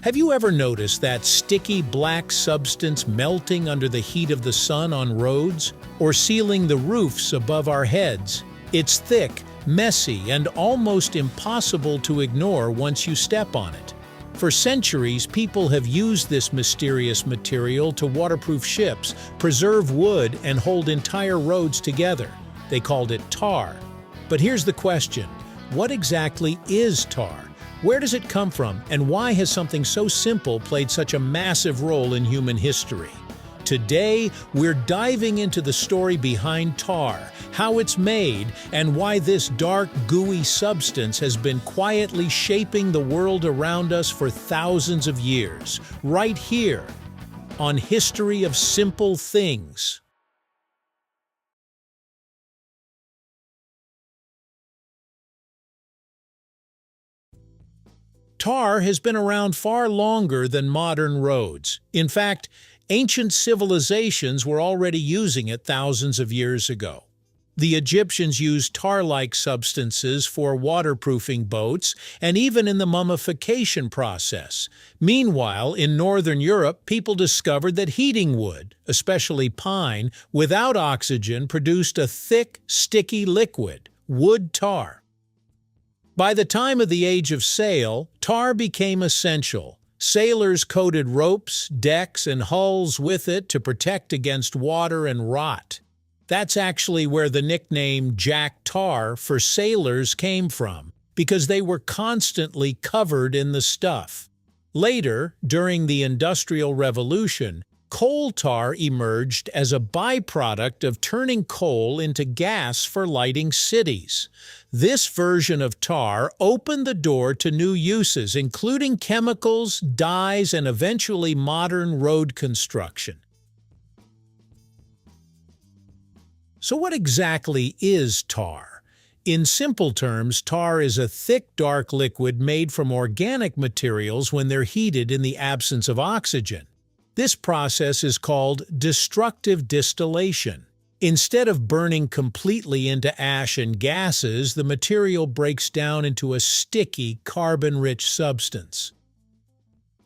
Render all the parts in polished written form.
Have you ever noticed that sticky black substance melting under the heat of the sun on roads or sealing the roofs above our heads? It's thick, messy, and almost impossible to ignore once you step on it. For centuries, people have used this mysterious material to waterproof ships, preserve wood, and hold entire roads together. They called it tar. But here's the question: what exactly is tar? Where does it come from, and why has something so simple played such a massive role in human history? Today, we're diving into the story behind tar, how it's made, and why this dark, gooey substance has been quietly shaping the world around us for thousands of years, right here on History of Simple Things. Tar has been around far longer than modern roads. In fact, ancient civilizations were already using it thousands of years ago. The Egyptians used tar-like substances for waterproofing boats and even in the mummification process. Meanwhile, in Northern Europe, people discovered that heating wood, especially pine, without oxygen produced a thick, sticky liquid, wood tar. By the time of the Age of Sail, tar became essential. Sailors coated ropes, decks, and hulls with it to protect against water and rot. That's actually where the nickname Jack Tar for sailors came from, because they were constantly covered in the stuff. Later, during the Industrial Revolution, coal tar emerged as a byproduct of turning coal into gas for lighting cities. This version of tar opened the door to new uses, including chemicals, dyes, and eventually modern road construction. So what exactly is tar? In simple terms, tar is a thick, dark liquid made from organic materials when they're heated in the absence of oxygen. This process is called destructive distillation. Instead of burning completely into ash and gases, the material breaks down into a sticky, carbon-rich substance.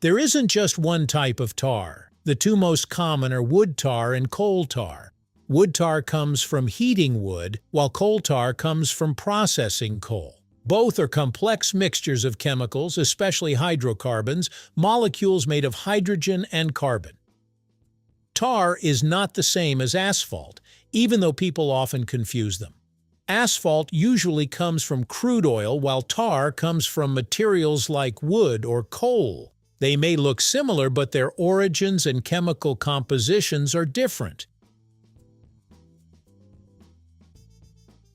There isn't just one type of tar. The two most common are wood tar and coal tar. Wood tar comes from heating wood, while coal tar comes from processing coal. Both are complex mixtures of chemicals, especially hydrocarbons, molecules made of hydrogen and carbon. Tar is not the same as asphalt, even though people often confuse them. Asphalt usually comes from crude oil, while tar comes from materials like wood or coal. They may look similar, but their origins and chemical compositions are different.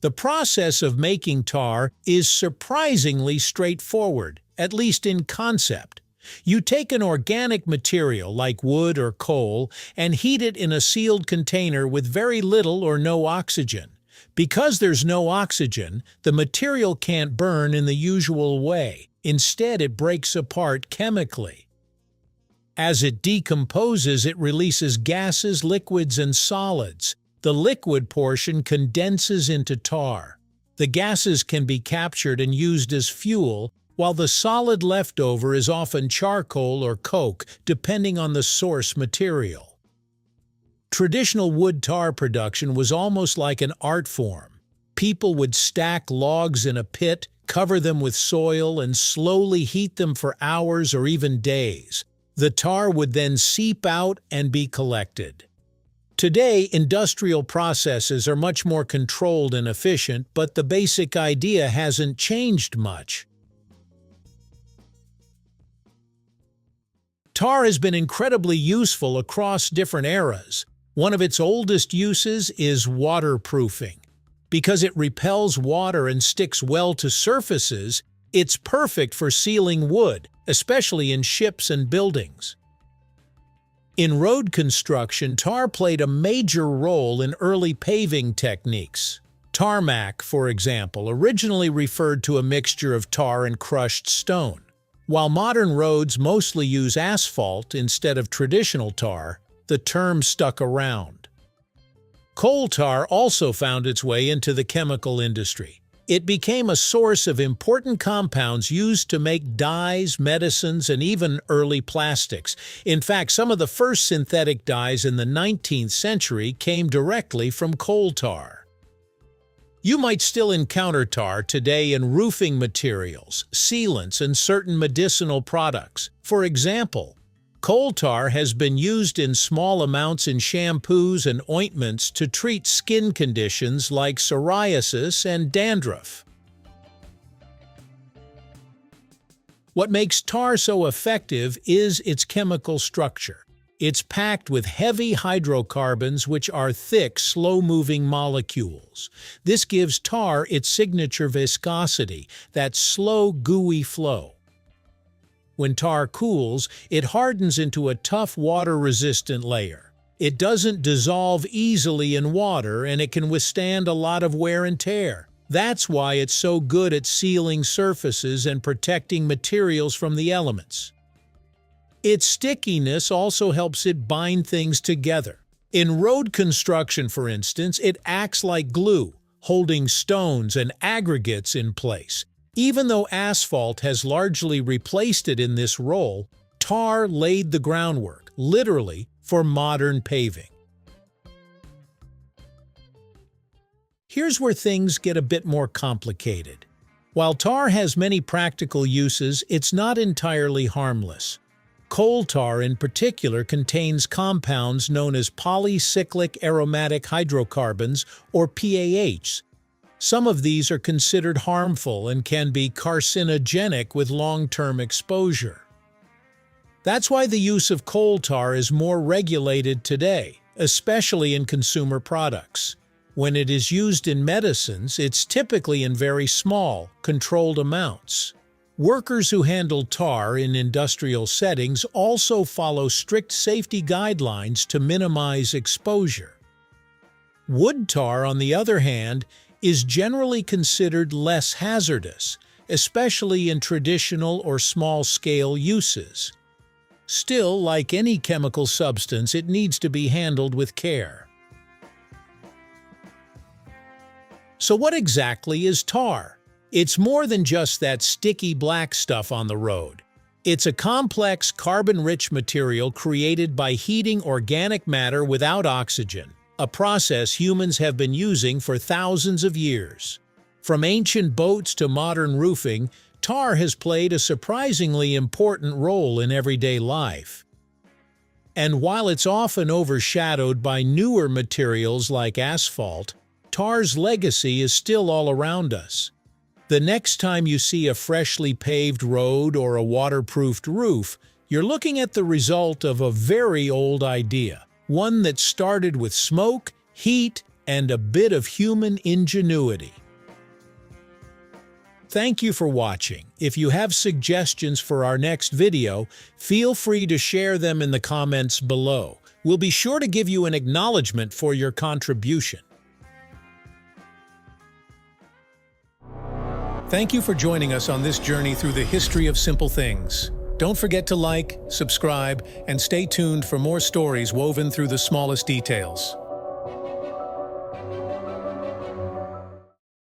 The process of making tar is surprisingly straightforward, at least in concept. You take an organic material like wood or coal and heat it in a sealed container with very little or no oxygen. Because there's no oxygen, the material can't burn in the usual way. Instead, it breaks apart chemically. As it decomposes, it releases gases, liquids, and solids. The liquid portion condenses into tar. The gases can be captured and used as fuel, while the solid leftover is often charcoal or coke, depending on the source material. Traditional wood tar production was almost like an art form. People would stack logs in a pit, cover them with soil, and slowly heat them for hours or even days. The tar would then seep out and be collected. Today, industrial processes are much more controlled and efficient, but the basic idea hasn't changed much. Tar has been incredibly useful across different eras. One of its oldest uses is waterproofing. Because it repels water and sticks well to surfaces, it's perfect for sealing wood, especially in ships and buildings. In road construction, tar played a major role in early paving techniques. Tarmac, for example, originally referred to a mixture of tar and crushed stone. While modern roads mostly use asphalt instead of traditional tar, the term stuck around. Coal tar also found its way into the chemical industry. It became a source of important compounds used to make dyes, medicines, and even early plastics. In fact, some of the first synthetic dyes in the 19th century came directly from coal tar. You might still encounter tar today in roofing materials, sealants, and certain medicinal products. For example, coal tar has been used in small amounts in shampoos and ointments to treat skin conditions like psoriasis and dandruff. What makes tar so effective is its chemical structure. It's packed with heavy hydrocarbons, which are thick, slow-moving molecules. This gives tar its signature viscosity, that slow, gooey flow. When tar cools, it hardens into a tough, water-resistant layer. It doesn't dissolve easily in water, and it can withstand a lot of wear and tear. That's why it's so good at sealing surfaces and protecting materials from the elements. Its stickiness also helps it bind things together. In road construction, for instance, it acts like glue, holding stones and aggregates in place. Even though asphalt has largely replaced it in this role, tar laid the groundwork, literally, for modern paving. Here's where things get a bit more complicated. While tar has many practical uses, it's not entirely harmless. Coal tar in particular contains compounds known as polycyclic aromatic hydrocarbons, or PAHs. Some of these are considered harmful and can be carcinogenic with long-term exposure. That's why the use of coal tar is more regulated today, especially in consumer products. When it is used in medicines, it's typically in very small, controlled amounts. Workers who handle tar in industrial settings also follow strict safety guidelines to minimize exposure. Wood tar, on the other hand, is generally considered less hazardous, especially in traditional or small-scale uses. Still, like any chemical substance, it needs to be handled with care. So what exactly is tar? It's more than just that sticky black stuff on the road. It's a complex, carbon-rich material created by heating organic matter without oxygen, a process humans have been using for thousands of years. From ancient boats to modern roofing, tar has played a surprisingly important role in everyday life. And while it's often overshadowed by newer materials like asphalt, tar's legacy is still all around us. The next time you see a freshly paved road or a waterproofed roof, you're looking at the result of a very old idea, one that started with smoke, heat, and a bit of human ingenuity. Thank you for watching. If you have suggestions for our next video, feel free to share them in the comments below. We'll be sure to give you an acknowledgement for your contribution. Thank you for joining us on this journey through the history of simple things. Don't forget to like, subscribe, and stay tuned for more stories woven through the smallest details.